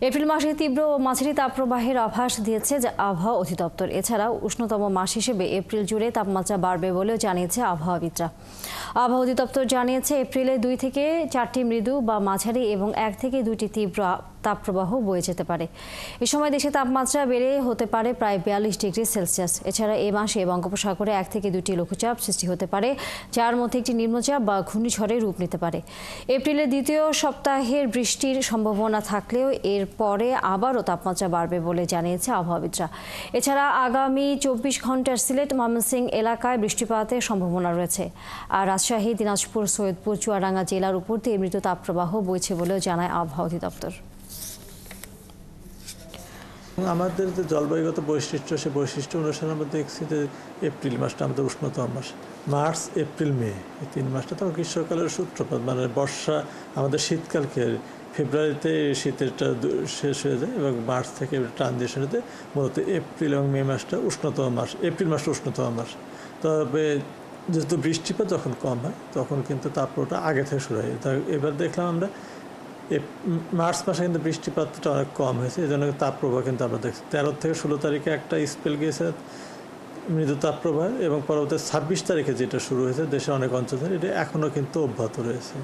April মাসে তীব্র ও মাঝারি তাপপ্রবাহের আভাস দিয়েছে আবহাওয়া অধিদপ্তর। এছাড়াও উষ্ণতম মাস হিসেবে এপ্রিল জুড়ে তাপমাত্রা বাড়বে বলেও জানিয়েছে আবহাওয়াবিদরা। আবহাওয়া অধিদপ্তর জানিয়েছে এপ্রিলে 2 থেকে 4টি মৃদু বা মাঝারি এবং 1 থেকে 2টি তীব্র তাপপ্রবাহ বয়ে যেতে পারে। এ সময় দেশে তাপমাত্রা বেড়ে হতে পারে প্রায় 42 ডিগ্রি সেলসিয়াস। এছাড়া এ মাসে বঙ্গোপসাগরে 1 থেকে 2টি লঘুচাপ সৃষ্টি হতে পারে, যার মধ্যে একটি নিম্নচাপ বা ঘূর্ণিঝড়ের রূপ নিতে পারে। এপ্রিলের দ্বিতীয় সপ্তাহের বৃষ্টির সম্ভাবনা থাকলেও এর পরে আবারও তাপমাত্রা বাড়বে বলে জানিয়েছে আবহাওয়াবিদরা। এছাড়া আগামী 24 ঘন্টার সিলেট, ময়মনসিংহ এলাকায় বৃষ্টিপাতের সম্ভাবনা রয়েছে। আর রাজশাহী, দিনাজপুর, সৈয়দপুর, চুয়াডাঙ্গা জেলার উপর দিয়ে মৃদু তাপপ্রবাহ বইছে বলেও জানায় আবহাওয়া অধিদপ্তর। আমাদের যে জলবায়ুগত বৈশিষ্ট্য, সে বৈশিষ্ট্য অনুসারে আমরা দেখছি যে এপ্রিল মাসটা আমাদের উষ্ণতম মাস। মার্চ, এপ্রিল, মে এই 3 মাসটা তো গ্রীষ্মকালের সূত্রপাত, মানে বর্ষা আমাদের শীতকালকে ফেব্রুয়ারিতে শীতেরটা শেষ হয়ে যায় এবং মার্চ থেকে ট্রানজিশন হতে মূলত এপ্রিল এবং মে মাসটা উষ্ণতম মাস। এপ্রিল মাসটা উষ্ণতম মাস। তবে যেহেতু বৃষ্টিপাত যখন কম হয় তখন কিন্তু তাপমাত্রা আগে থেকে শুরু হয়। এবার দেখলাম আমরা মার্চ মাসে কিন্তু বৃষ্টিপাতটা অনেক কম হয়েছে, এই জন্য তাপপ্রবাহ কিন্তু আমরা দেখছি 13 থেকে 16 তারিখে একটা স্পেল গিয়েছে মৃদু তাপপ্রবাহ এবং পরবর্তী 26 তারিখে যেটা শুরু হয়েছে দেশের অনেক অঞ্চলে, এটা এখনও কিন্তু অব্যাহত রয়েছে।